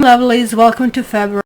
Lovelies, welcome to February.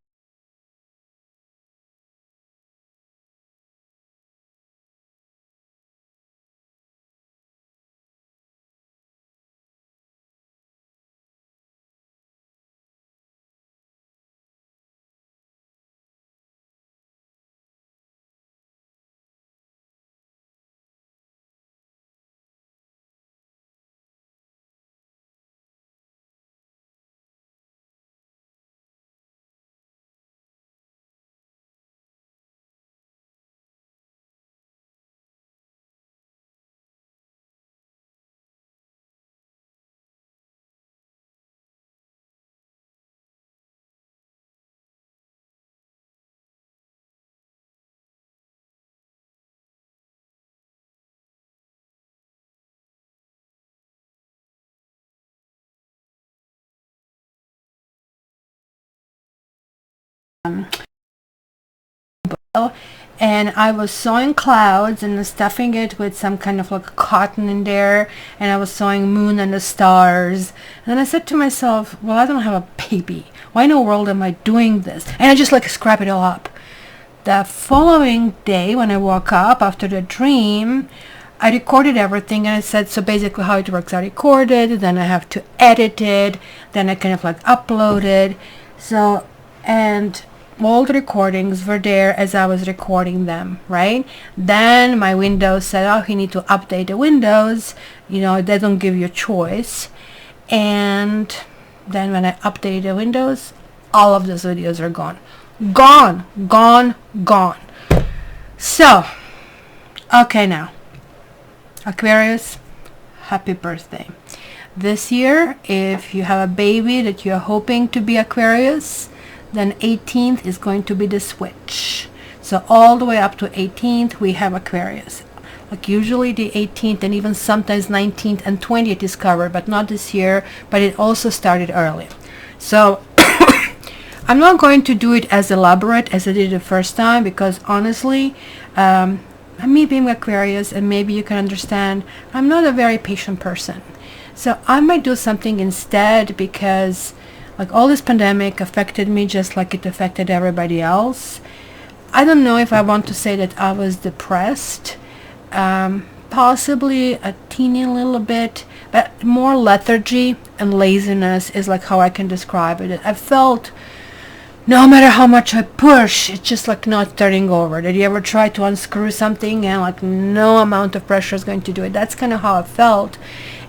And I was sewing clouds and stuffing it with some kind of like cotton in there, and I was sewing moon and the stars. And then I said to myself, well, I don't have a baby. Why in the world am I doing this? And I just like scrap it all up. The following day when I woke up after the dream, I recorded everything, and I said, so basically how it works, I recorded, then I have to edit it, then I kind of like upload it. So, and all the recordings were there as I was recording them, right? Then my Windows said, oh, you need to update the Windows. You know, they don't give you a choice. And then when I updated the Windows, all of those videos are gone. Gone, gone, gone. So, okay, now, Aquarius, happy birthday. This year, if you have a baby that you're hoping to be Aquarius, then 18th is going to be the switch. So all the way up to 18th, we have Aquarius. Like usually the 18th and even sometimes 19th and 20th is covered, but not this year, but it also started early. So I'm not going to do it as elaborate as I did the first time, because honestly, me being Aquarius, and maybe you can understand, I'm not a very patient person. So I might do something instead, because like all this pandemic affected me just like it affected everybody else. I don't know if I want to say that I was depressed. Possibly a teeny little bit, but more lethargy and laziness is like how I can describe it. I felt no matter how much I push, it's just like not turning over. Did you ever try to unscrew something and like no amount of pressure is going to do it? That's kind of how I felt.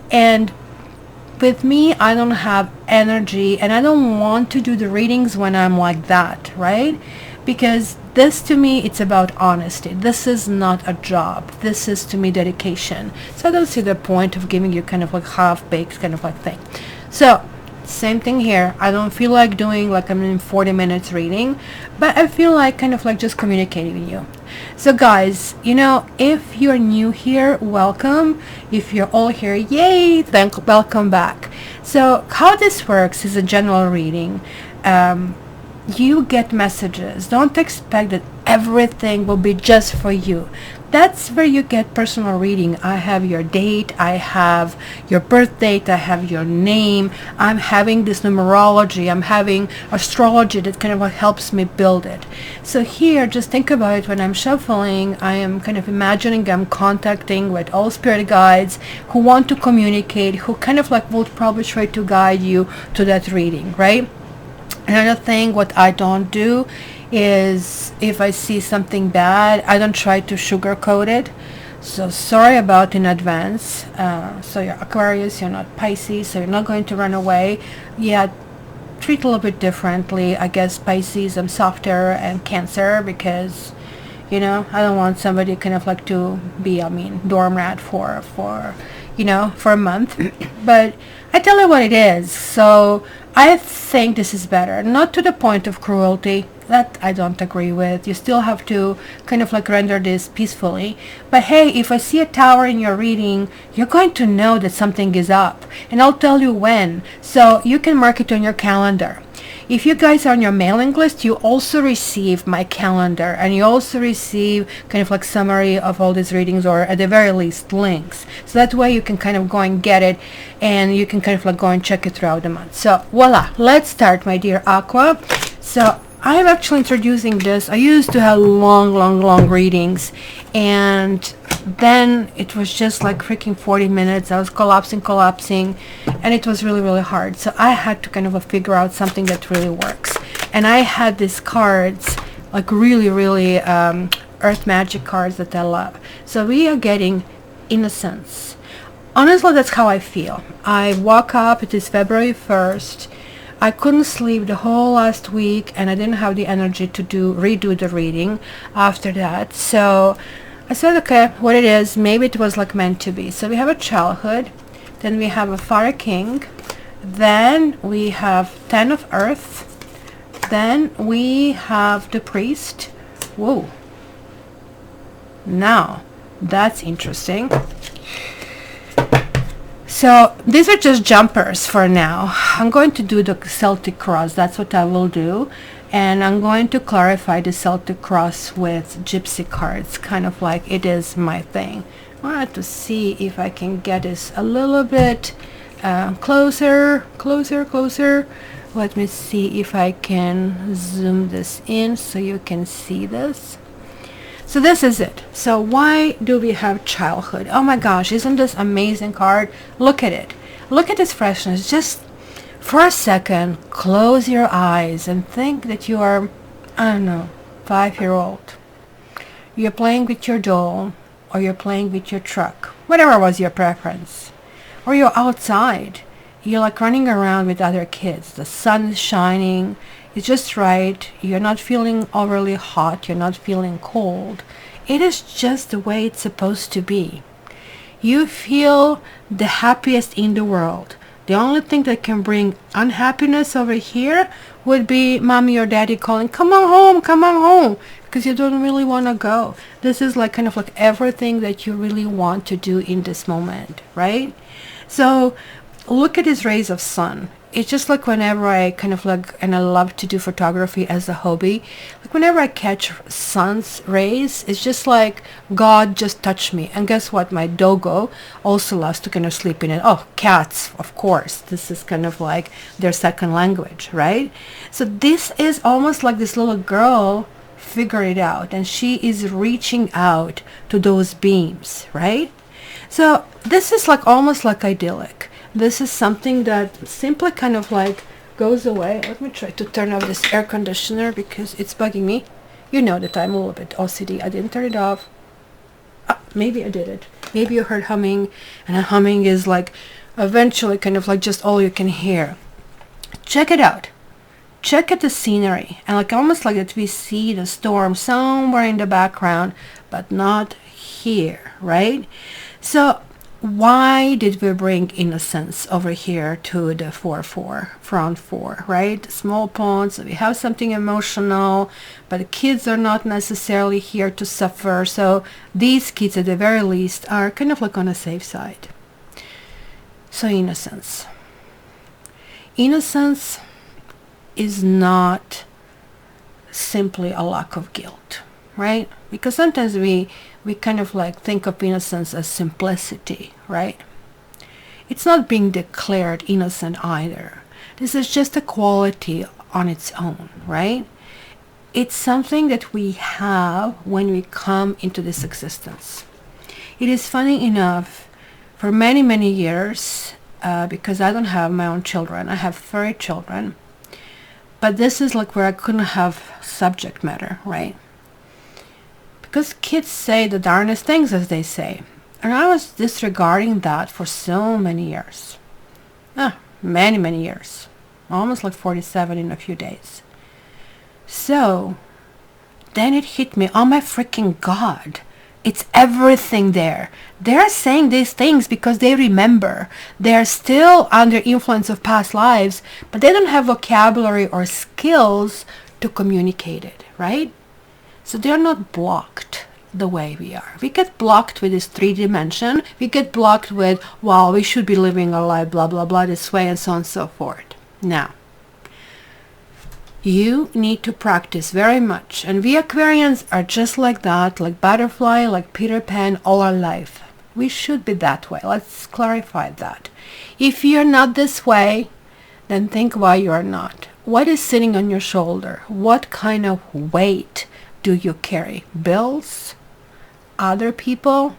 And with me, I don't have energy, and I don't want to do the readings when I'm like that, right? Because this to me, it's about honesty. This is not a job. This is to me dedication. So I don't see the point of giving you kind of like half-baked kind of like thing. So same thing here. I don't feel like doing like I'm in 40 minutes reading, but I feel like kind of like just communicating with you. So guys, you know, if you're new here, welcome. If you're all here, yay, then welcome back. So how this works is a general reading. You get messages. Don't expect that everything will be just for you. That's where you get personal reading. I have your date, I have your birth date, I have your name. I'm having this numerology, I'm having astrology that kind of like helps me build it. So here, just think about it. When I'm shuffling, I am kind of imagining I'm contacting with all spirit guides who want to communicate, who kind of like will probably try to guide you to that reading, right? Another thing, what I don't do is if I see something bad, I don't try to sugarcoat it. So sorry about in advance. So you're Aquarius, you're not Pisces, so you're not going to run away. Yeah, treat a little bit differently. I guess Pisces, I'm softer, and Cancer, because, you know, I don't want somebody kind of like to be, dorm rat for a month. But I tell you what it is. So I think this is better. Not to the point of cruelty. That I don't agree with. You still have to kind of like render this peacefully. But hey, if I see a tower in your reading, you're going to know that something is up. And I'll tell you when. So you can mark it on your calendar. If you guys are on your mailing list, you also receive my calendar, and you also receive kind of like summary of all these readings, or at the very least links. So that way you can kind of go and get it, and you can kind of like go and check it throughout the month. So voila, let's start, my dear Aqua. So I'm actually introducing this. I used to have long readings, and then it was just like freaking 40 minutes. I was collapsing, and it was really hard. So I had to kind of figure out something that really works. And I had these cards, like really earth magic cards that I love. So we are getting Innocence. Honestly, that's how I feel. I woke up, it is February 1st. I couldn't sleep the whole last week, and I didn't have the energy to redo the reading after that. So I said, okay, what it is, maybe it was like meant to be. So we have a childhood, then we have a fire king, then we have 10 of earth, then we have the priest. Whoa, now that's interesting. So these are just jumpers for now. I'm going to do the Celtic cross. That's what I will do. And I'm going to clarify the Celtic cross with gypsy cards, kind of like it is my thing. I wanted to see if I can get this a little bit closer. Let me see if I can zoom this in so you can see this. So this is it. So why do we have childhood? Oh my gosh, isn't this amazing card? Look at it. Look at this freshness. Just for a second, close your eyes and think that you are, I don't know, 5-year-old. You're playing with your doll, or you're playing with your truck, whatever was your preference. Or you're outside. You're like running around with other kids. The sun is shining. It's just right. You're not feeling overly hot. You're not feeling cold. It is just the way it's supposed to be. You feel the happiest in the world. The only thing that can bring unhappiness over here would be mommy or daddy calling, come on home, because you don't really want to go. This is like kind of like everything that you really want to do in this moment, right? So look at these rays of sun. It's just like whenever I kind of like, and I love to do photography as a hobby, like whenever I catch sun's rays, it's just like God just touched me. And guess what? My doggo also loves to kind of sleep in it. Oh, cats, of course. This is kind of like their second language, right? So this is almost like this little girl figured it out, and she is reaching out to those beams, right? So this is like almost like idyllic. This is something that simply kind of like goes away. Let me try to turn off this air conditioner because it's bugging me. You know that I'm a little bit OCD. I didn't turn it off. Maybe I did it. Maybe you heard humming, and humming is like eventually kind of like just all you can hear. Check it out. Check at the scenery, and like almost like that we see the storm somewhere in the background, but not here, right? So why did we bring Innocence over here to the 4-4, front 4, right? Small pawns, so we have something emotional, but the kids are not necessarily here to suffer. So these kids at the very least are kind of like on a safe side. So Innocence. Innocence is not simply a lack of guilt, right? Because sometimes we kind of like think of innocence as simplicity, right? It's not being declared innocent either. This is just a quality on its own, right? It's something that we have when we come into this existence. It is funny enough, for many years, because I don't have my own children, I have 3 children, but this is like where I couldn't have subject matter, right? Because kids say the darnest things, as they say. And I was disregarding that for so many years. Many years. Almost like 47 in a few days. So, then it hit me, oh my freaking God. It's everything there. They're saying these things because they remember. They're still under influence of past lives, but they don't have vocabulary or skills to communicate it, right? So they're not blocked the way we are. We get blocked with this 3 dimension. We get blocked with, well, we should be living our life, blah, blah, blah, this way, and so on and so forth. Now, You need to practice very much. And we Aquarians are just like that, like butterfly, like Peter Pan, all our life. We should be that way. Let's clarify that. If you're not this way, then think why you are not. What is sitting on your shoulder? What kind of weight do you carry? Bills? Other people?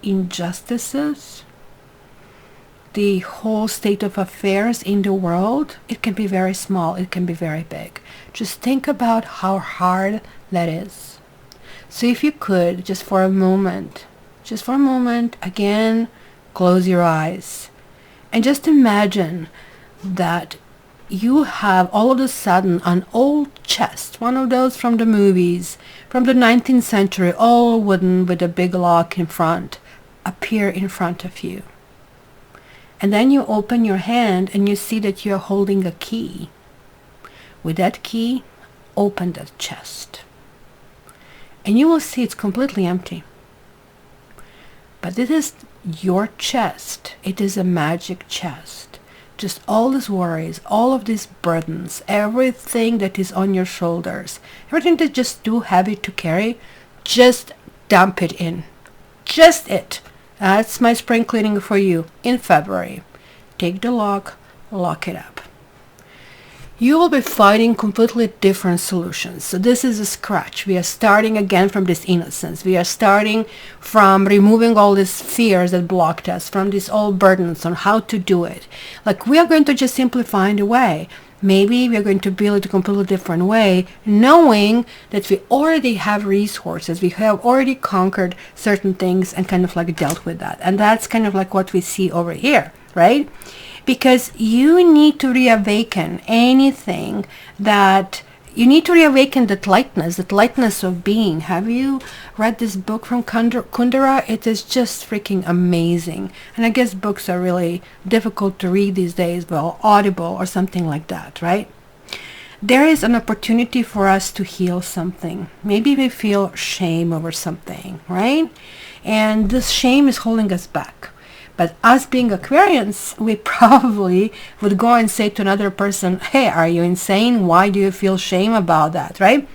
Injustices? The whole state of affairs in the world? It can be very small, it can be very big. Just think about how hard that is. So if you could, just for a moment, again, close your eyes and just imagine that you have all of a sudden an old chest, one of those from the movies, from the 19th century, all wooden with a big lock in front, appear in front of you. And then you open your hand and you see that you're holding a key. With that key, open that chest. And you will see it's completely empty. But this is your chest. It is a magic chest. Just all these worries, all of these burdens, everything that is on your shoulders, everything that's just too heavy to carry, just dump it in. Just it. That's my spring cleaning for you in February. Take the lock it up. You will be finding completely different solutions. So this is a scratch. We are starting again from this innocence. We are starting from removing all these fears that blocked us, from these old burdens on how to do it. Like, we are going to just simply find a way. Maybe we are going to build it a completely different way, knowing that we already have resources. We have already conquered certain things and kind of like dealt with that. And that's kind of like what we see over here, right? Because you need to reawaken anything that you need to reawaken that lightness of being. Have you read this book from Kundera? It is just freaking amazing. And I guess books are really difficult to read these days, well, Audible or something like that, right? There is an opportunity for us to heal something. Maybe we feel shame over something, right? And this shame is holding us back. But us being Aquarians, we probably would go and say to another person, hey, are you insane? Why do you feel shame about that, right?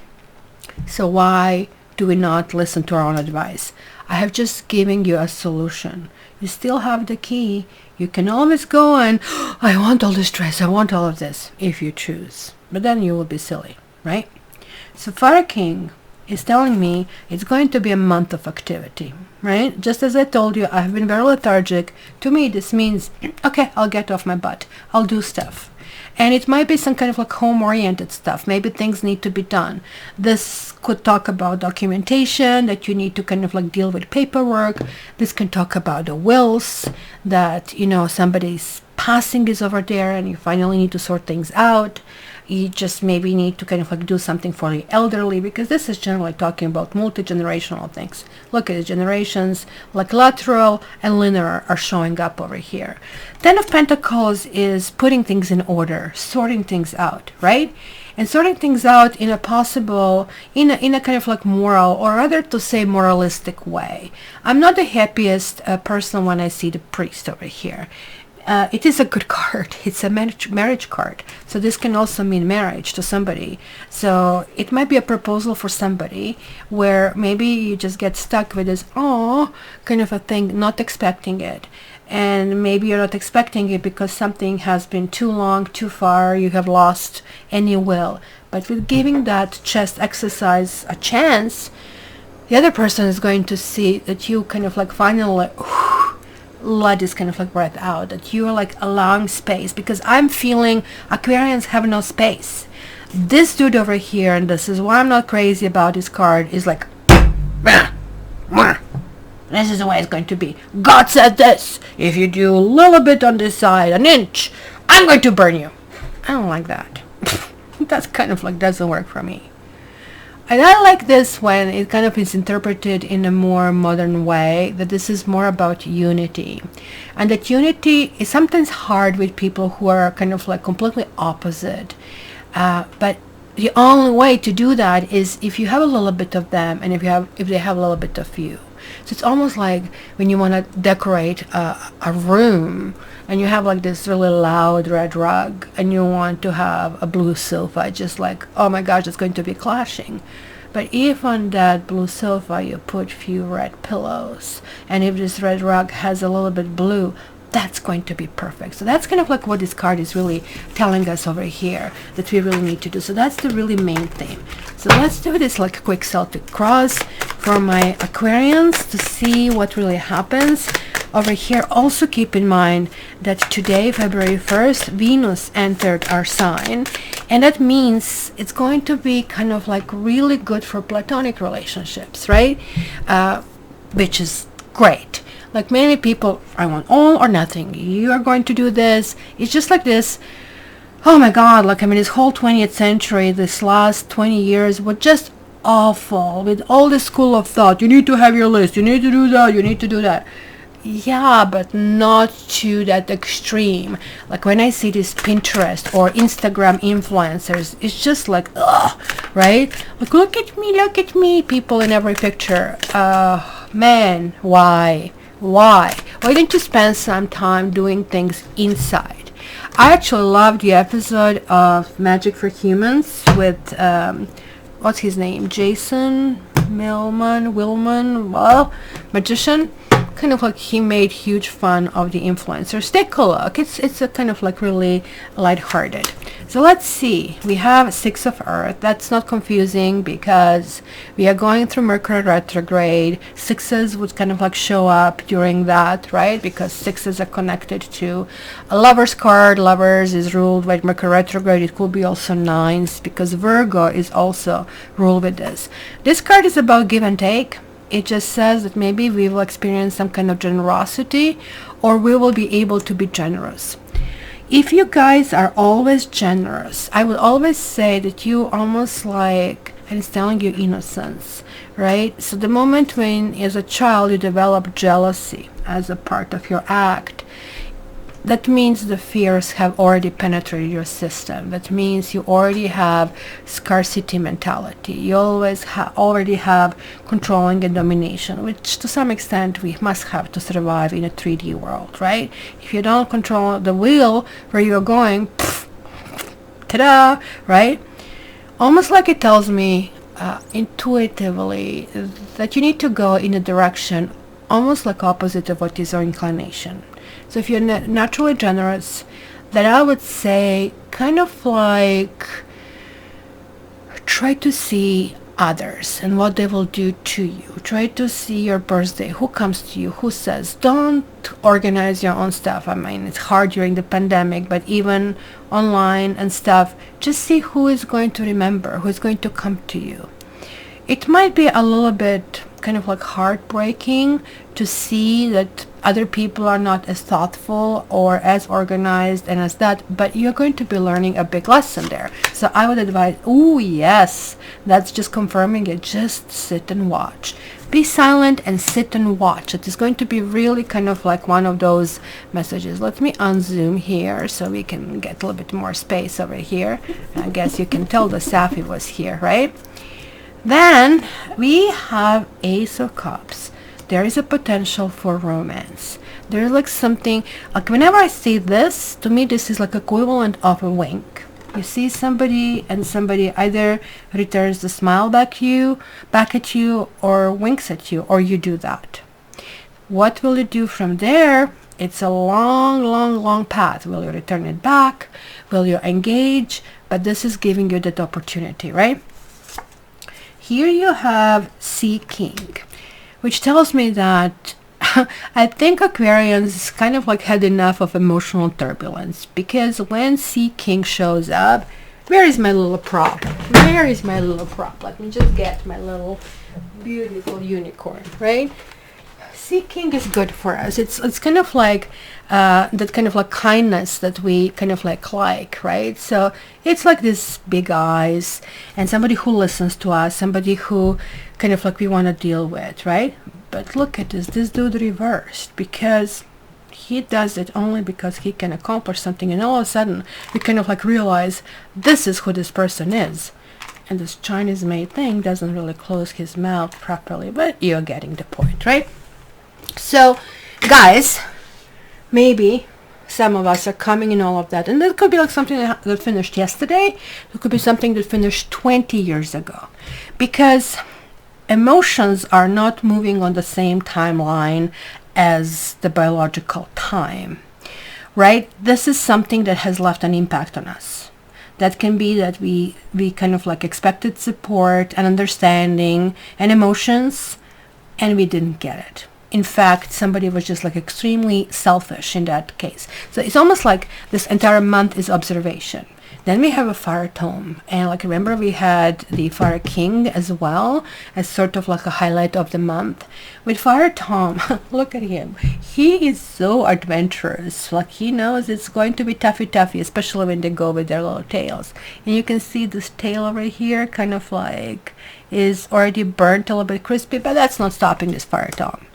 So why do we not listen to our own advice? I have just given you a solution. You still have the key. You can always go and, I want all this dress, I want all of this, if you choose. But then you will be silly, right? So Fire King is telling me it's going to be a month of activity, right? Just as I told you, I've been very lethargic. To me, this means, okay, I'll get off my butt. I'll do stuff. And it might be some kind of like home-oriented stuff. Maybe things need to be done. This could talk about documentation, that you need to kind of like deal with paperwork. This can talk about the wills, that, you know, somebody's passing is over there and you finally need to sort things out. You just maybe need to kind of like do something for the elderly, because this is generally talking about multi-generational things. Look at the generations, like lateral and linear are showing up over here. Ten of Pentacles is putting things in order, sorting things out, right? And sorting things out in a possible, in a kind of like moral, or rather to say moralistic way. I'm not the happiest person when I see the priest over here. It is a good card. It's a marriage card. So this can also mean marriage to somebody. So it might be a proposal for somebody where maybe you just get stuck with this, oh, kind of a thing, not expecting it. And maybe you're not expecting it because something has been too long, too far, you have lost any will. But with giving that chest exercise a chance, the other person is going to see that you kind of like finally let this kind of like breath out, that you're like allowing space, because I'm feeling Aquarians have no space. This dude over here, and this is why I'm not crazy about this card, is like, this is the way it's going to be. God said this. If you do a little bit on this side, an inch, I'm going to burn you. I don't like that. That's kind of like doesn't work for me. And I like this when it kind of is interpreted in a more modern way, that this is more about unity. And that unity is sometimes hard with people who are kind of like completely opposite. But the only way to do that is if you have a little bit of them and if they have a little bit of you. So it's almost like when you want to decorate a room and you have like this really loud red rug and you want to have a blue sofa, just like, oh my gosh, it's going to be clashing. But if on that blue sofa you put few red pillows, and if this red rug has a little bit blue, that's going to be perfect. So that's kind of like what this card is really telling us over here that we really need to do. So that's the really main theme. So let's do this like a quick Celtic cross for my Aquarians to see what really happens over here. Also keep in mind that today, February 1st, Venus entered our sign, and that means it's going to be kind of like really good for platonic relationships, right? Which is great. Like many people, I want all or nothing. You are going to do this. It's just like this. Oh my God, like, I mean, this whole 20th century, this last 20 years was just awful with all this school of thought. You need to have your list. You need to do that. You need to do that. Yeah, but not to that extreme. Like when I see these Pinterest or Instagram influencers, it's just like, ugh, right? Like, look at me, people in every picture. Man, why? Why don't you spend some time doing things inside? I actually loved the episode of Magic for Humans with what's his name, Jason Willman, well, magician. Kind of like he made huge fun of the influencers. Take a look. It's a kind of like really lighthearted. So let's see. We have Six of Earth. That's not confusing because we are going through Mercury retrograde. Sixes would kind of like show up during that, right? Because sixes are connected to a Lover's card. Lovers is ruled by Mercury retrograde. It could be also nines because Virgo is also ruled with this. This card is about give and take. It just says that maybe we will experience some kind of generosity, or we will be able to be generous. If you guys are always generous, I would always say that you almost like, and it's telling you innocence, right? So the moment when as a child you develop jealousy as a part of your act, that means the fears have already penetrated your system. That means you already have scarcity mentality. You always already have controlling and domination, which to some extent we must have to survive in a 3D world, right? If you don't control the wheel where you're going, ta-da, right? Almost like it tells me intuitively that you need to go in a direction almost like opposite of what is your inclination. So if you're naturally generous, then I would say kind of like try to see others and what they will do to you. Try to see your birthday, who comes to you, who says. Don't organize your own stuff. I mean, it's hard during the pandemic, but even online and stuff, just see who is going to remember, who is going to come to you. It might be a little bit kind of like heartbreaking to see that other people are not as thoughtful or as organized and as that, but you're going to be learning a big lesson there. So I would advise, oh yes, that's just confirming it. Just sit and watch. Be silent and sit and watch. It is going to be really kind of like one of those messages. Let me unzoom here so we can get a little bit more space over here. I guess you can tell the Safi was here, right? Then we have Ace of Cups. There is a potential for romance. There's like something, like whenever I see this, to me this is like equivalent of a wink. You see somebody and somebody either returns the smile back at you or winks at you, or you do that. What will you do from there? It's a long path. Will you return it back? Will you engage? But this is giving you that opportunity, right? Here you have Sea King, which tells me that I think Aquarians kind of like had enough of emotional turbulence, because when Sea King shows up, where is my little prop? Where is my little prop? Let me just get my little beautiful unicorn, right? Sea King is good for us. It's kind of like that kind of like kindness that we kind of like, right? So it's like this big eyes and somebody who listens to us, somebody who kind of like we want to deal with, right? But look at this dude reversed, because he does it only because he can accomplish something, and all of a sudden we kind of like realize this is who this person is. And this Chinese made thing doesn't really close his mouth properly, but you're getting the point, right? So, guys, maybe some of us are coming in all of that. And that could be like something that finished yesterday. It could be something that finished 20 years ago. Because emotions are not moving on the same timeline as the biological time, right? This is something that has left an impact on us. That can be that we kind of like expected support and understanding and emotions, and we didn't get it. In fact, somebody was just like extremely selfish in that case. So it's almost like this entire month is observation. Then we have a fire tome, and like remember we had the fire king as well as sort of like a highlight of the month. With fire tome, look at him. He is so adventurous. Like he knows it's going to be toughy, especially when they go with their little tails. And you can see this tail over here kind of like is already burnt a little bit crispy, but that's not stopping this fire tome.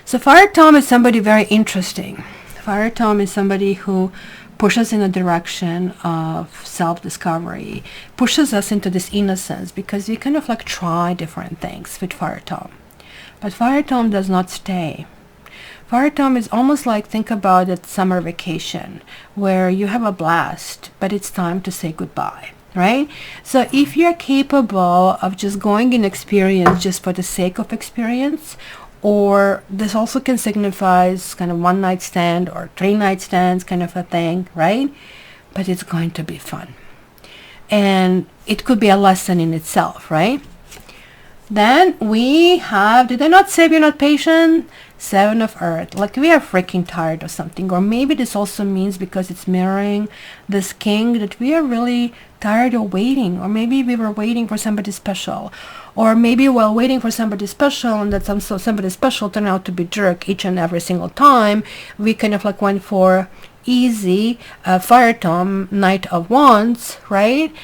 So fire tome is somebody very interesting. Fire tome is somebody who pushes in a direction of self-discovery, pushes us into this innocence, because we kind of like try different things with fire tome. But fire tome does not stay. Fire tome is almost like, think about it, summer vacation, where you have a blast, but it's time to say goodbye, right? So if you're capable of just going in experience just for the sake of experience, or this also can signify kind of one night stand or 3 night stands kind of a thing, right? But it's going to be fun. And it could be a lesson in itself, right? Then we have, did I not say we're not patient? 7 of Earth. Like we are freaking tired of something. Or maybe this also means, because it's mirroring this king, that we are really tired of waiting. Or maybe we were waiting for somebody special. Or maybe while waiting for somebody special, and that somebody special turned out to be jerk each and every single time, we kind of like went for easy fire tome, Knight of Wands, right?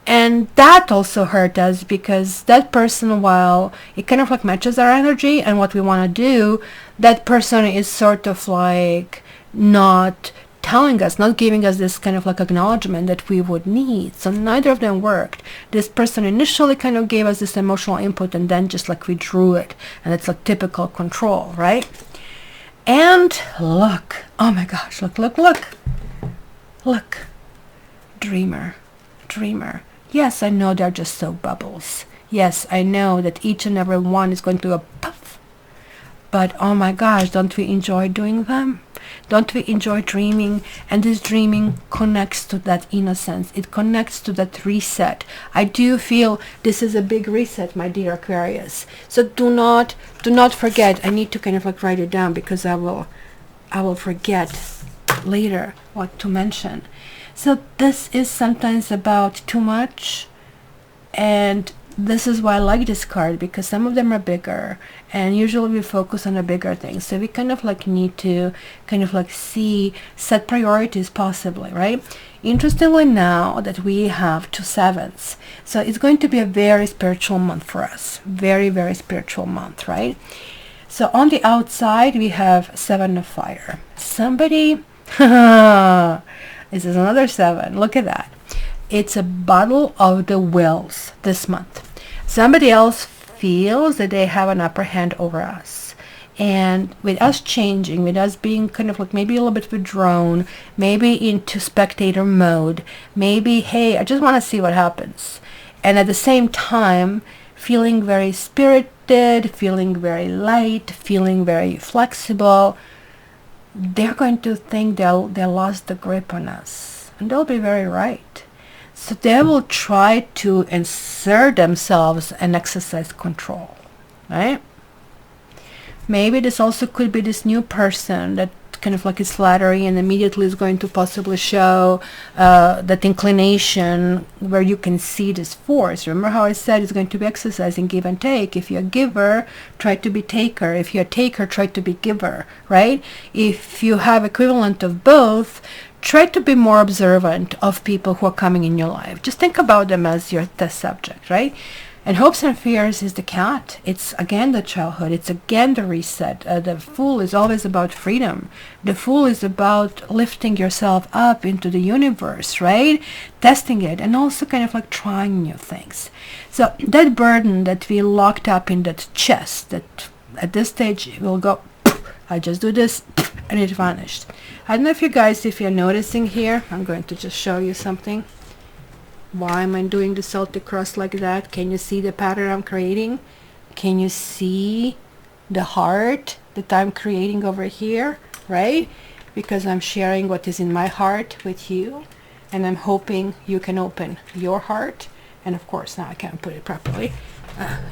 And that also hurt us, because that person, while it kind of like matches our energy and what we want to do, that person is sort of like not telling us, not giving us this kind of like acknowledgement that we would need. So neither of them worked. This person initially kind of gave us this emotional input and then just like withdrew it. And it's like typical control, right? And look, oh my gosh, look. Dreamer. Yes, I know they're just so bubbles. Yes, I know that each and every one is going to go puff. But oh my gosh, don't we enjoy doing them? Don't we enjoy dreaming? And this dreaming connects to that innocence. It connects to that reset. I do feel this is a big reset, my dear Aquarius. So do not forget. I need to kind of like write it down, because I will forget later what to mention. So this is sometimes about too much, and this is why I like this card, because some of them are bigger, and usually we focus on the bigger things. So we kind of like need to kind of like set priorities possibly, right? Interestingly, now that we have 2 sevens, so it's going to be a very spiritual month for us. Very, very spiritual month, right? So on the outside, we have 7 of Fire. Somebody, this is another 7. Look at that. It's a battle of the wills this month. Somebody else feels that they have an upper hand over us. And with us changing, with us being kind of like maybe a little bit withdrawn, maybe into spectator mode, maybe, hey, I just want to see what happens. And at the same time, feeling very spirited, feeling very light, feeling very flexible, they're going to think they lost the grip on us. And they'll be very right. So they will try to insert themselves and exercise control, right? Maybe this also could be this new person that kind of like is flattery and immediately is going to possibly show that inclination where you can see this force. Remember how I said it's going to be exercising give and take. If you're a giver, try to be taker. If you're a taker, try to be giver, right? If you have equivalent of both, try to be more observant of people who are coming in your life. Just think about them as your test subject, right? And hopes and fears is the cat. It's again the childhood. It's again the reset. The Fool is always about freedom. The Fool is about lifting yourself up into the universe, right? Testing it, and also kind of like trying new things. So that burden that we locked up in that chest, that at this stage will go, I just do this, and it vanished. I don't know if you guys, if you're noticing here, I'm going to just show you something. Why am I doing the Celtic cross like that? Can you see the pattern I'm creating? Can you see the heart that I'm creating over here, right? Because I'm sharing what is in my heart with you, and I'm hoping you can open your heart. And of course, now I can't put it properly.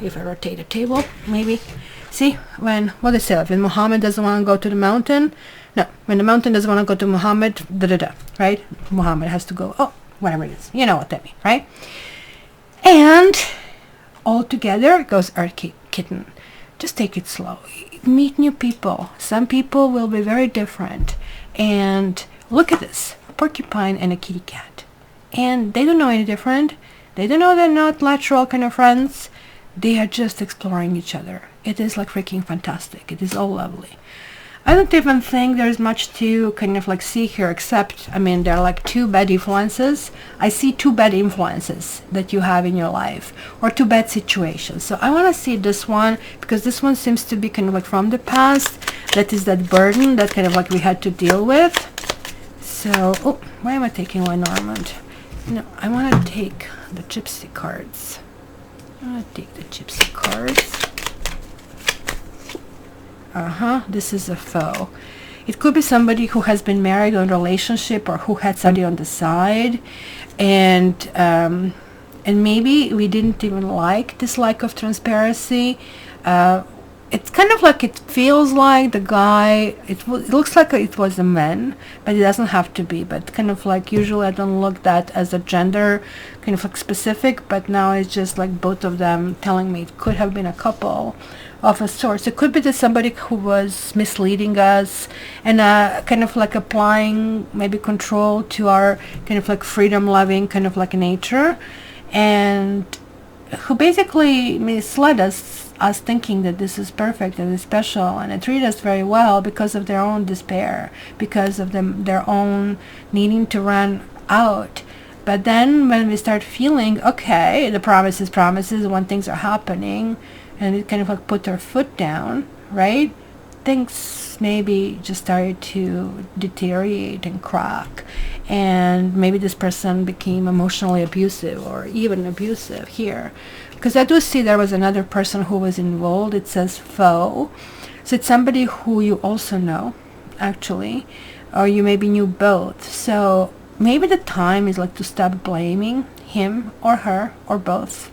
If I rotate the table, maybe. See, when, what they say, when Muhammad doesn't want to go to the mountain, no, when the mountain doesn't want to go to Muhammad, right? Muhammad has to go, oh, whatever it is. You know what that means, right? And all together goes Earth Kitten. Just take it slow. Meet new people. Some people will be very different. And look at this, a porcupine and a kitty cat. And they don't know any different. They don't know they're not lateral kind of friends. They are just exploring each other. It is like freaking fantastic. It is all lovely. I don't even think there's much to kind of like see here, except, I mean, there are like 2 bad influences. I see 2 bad influences that you have in your life, or 2 bad situations. So I want to see this one, because this one seems to be kind of like from the past. That is that burden that kind of like we had to deal with. So, oh, why am I taking Lenormand? No, I want to take the Gypsy cards. I want to take the Gypsy cards. This is a foe. It could be somebody who has been married or in a relationship, or who had somebody on the side, and maybe we didn't even like this lack of transparency. It's kind of like, it feels like the guy, it looks like it was a man, but it doesn't have to be. But kind of like, usually I don't look that as a gender kind of like specific, but now it's just like both of them telling me it could have been a couple of a source. It could be that somebody who was misleading us and kind of like applying maybe control to our kind of like freedom loving kind of like nature, and who basically misled us thinking that this is perfect and is special, and it treated us very well because of their own despair, because of their own needing to run out. But then when we start feeling, okay, the promises when things are happening, and it kind of like put our foot down, right? Things maybe just started to deteriorate and crack, and maybe this person became emotionally abusive, or even abusive here. Because I do see there was another person who was involved. It says foe. So it's somebody who you also know, actually, or you maybe knew both. So maybe the time is like to stop blaming him or her or both,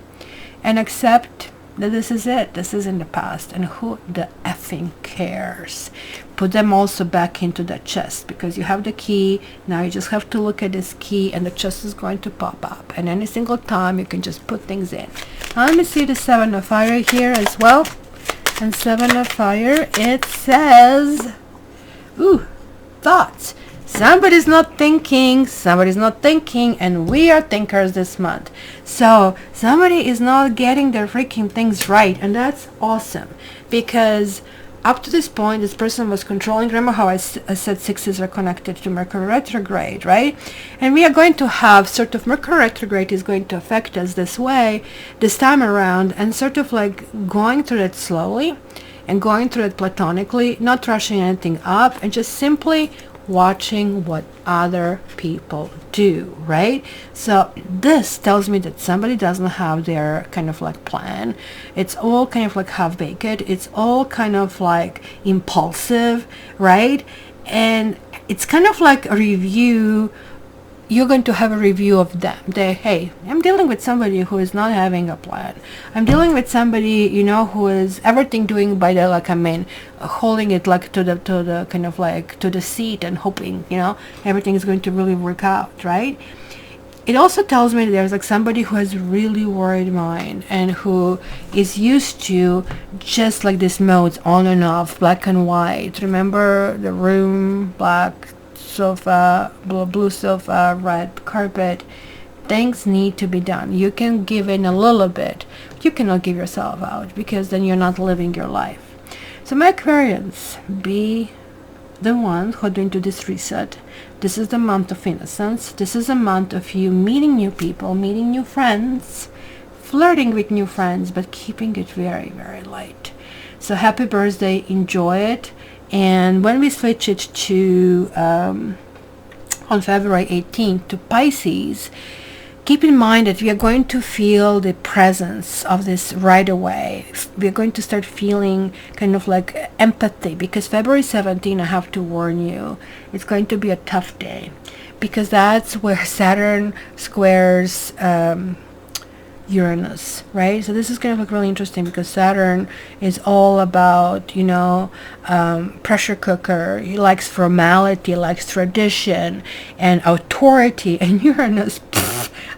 and accept that this is it. This is in the past, and who the effing cares? Put them also back into the chest, because you have the key. Now you just have to look at this key, and the chest is going to pop up, and any single time you can just put things in. Now let me see the 7 of Fire here as well. And 7 of Fire, it says, ooh, thoughts. Somebody's not thinking, and we are thinkers this month. So somebody is not getting their freaking things right, and that's awesome, because up to this point, this person was controlling. Remember how I said 6s are connected to Mercury retrograde, right? And we are going to have sort of Mercury retrograde is going to affect us this way, this time around, and sort of like going through it slowly and going through it platonically, not rushing anything up, and just simply watching what other people do, right? So this tells me that somebody doesn't have their kind of like plan. It's all kind of like half-baked. It's all kind of like impulsive, right? And it's kind of like a review. You're going to have a review of them. Hey, I'm dealing with somebody who is not having a plan. I'm dealing with somebody, you know, who is everything doing by the, like, I mean, holding it like to the kind of like to the seat and hoping, you know, everything is going to really work out, right? It also tells me that there's like somebody who has really worried mind, and who is used to just like this modes on and off, black and white. Remember the room, black sofa, blue sofa, red carpet, Things need to be done. You can give in a little bit, but you cannot give yourself out, because then you're not living your life. So my Aquarians, be the one who are doing to this reset. This is the month of innocence. This is a month of you meeting new people, meeting new friends, flirting with new friends, but keeping it very, very light. So happy birthday, enjoy it. And when we switch it to on February 18th to Pisces, keep in mind that we are going to feel the presence of this right away. We are going to start feeling kind of like empathy, because February 17th, I have to warn you, it's going to be a tough day, because that's where Saturn squares Uranus, right? So this is going to look really interesting, because Saturn is all about, you know, pressure cooker. He likes formality, likes tradition and authority. And Uranus,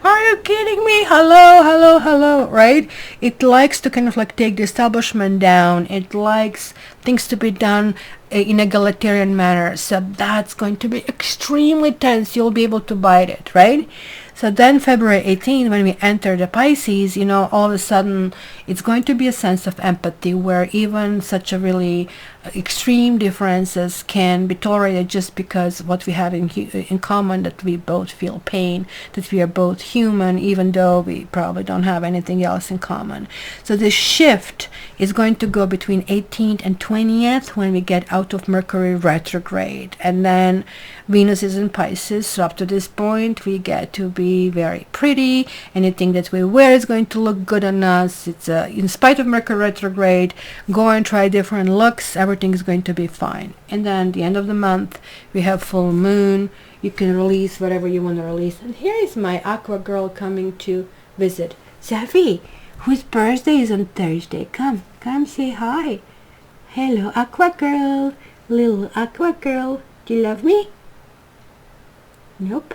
are you kidding me? Hello, hello, hello, right? It likes to kind of like take the establishment down. It likes things to be done in egalitarian manner. So that's going to be extremely tense. You'll be able to bite it, right? So then February 18th, when we enter the Pisces, you know, all of a sudden it's going to be a sense of empathy, where even such a really extreme differences can be tolerated, just because what we have in common, that we both feel pain, that we are both human, even though we probably don't have anything else in common. So this shift is going to go between 18th and 20th, when we get out of Mercury retrograde, and then Venus is in Pisces. So up to this point we get to be very pretty. Anything that we wear is going to look good on us. It's in spite of Mercury retrograde, go and try different looks. Everything is going to be fine. And then the end of the month we have full moon. You can release whatever you want to release. And here is my Aqua girl coming to visit. Safi, whose birthday is on Thursday? Come say hi. Hello, Aqua girl, little Aqua girl. Do you love me? Nope.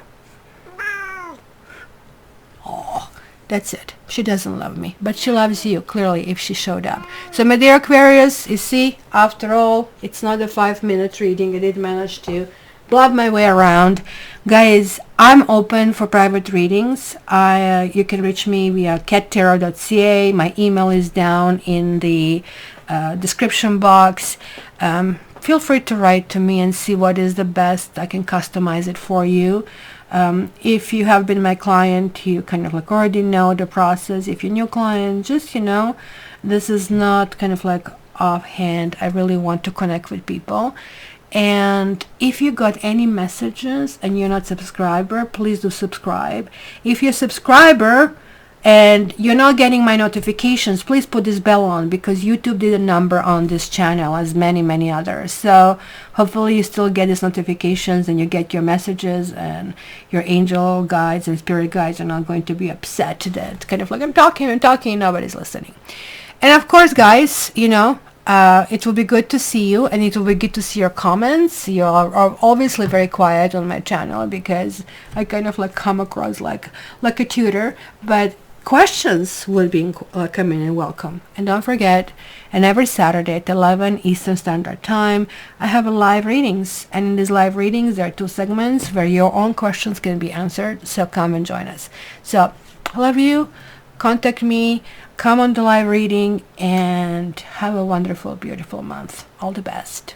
Oh, that's it. She doesn't love me, but she loves you, clearly, if she showed up. So my dear Aquarius, you see, after all, it's not a 5-minute reading. I did manage to blab my way around. Guys, I'm open for private readings. You can reach me via cattarot.ca. My email is down in the description box. Feel free to write to me and see what is the best. I can customize it for you. If you have been my client, you kind of like already know the process. If you're a new client, just, you know, this is not kind of like offhand. I really want to connect with people. And if you got any messages and you're not a subscriber, please do subscribe. If you're a subscriber and you're not getting my notifications, please put this bell on, because YouTube did a number on this channel, as many others. So hopefully you still get these notifications and you get your messages, and your angel guides and spirit guides are not going to be upset that kind of like I'm talking, nobody's listening. And of course, guys, you know, it will be good to see you, and it will be good to see your comments. You are obviously very quiet on my channel, because I kind of like come across like a tutor, but questions will be coming in welcome. And don't forget, and every Saturday at 11 Eastern Standard Time, I have a live readings, and in these live readings there are 2 segments where your own questions can be answered. So come and join us. So I love you. Contact me, come on the live reading, and have a wonderful, beautiful month. All the best.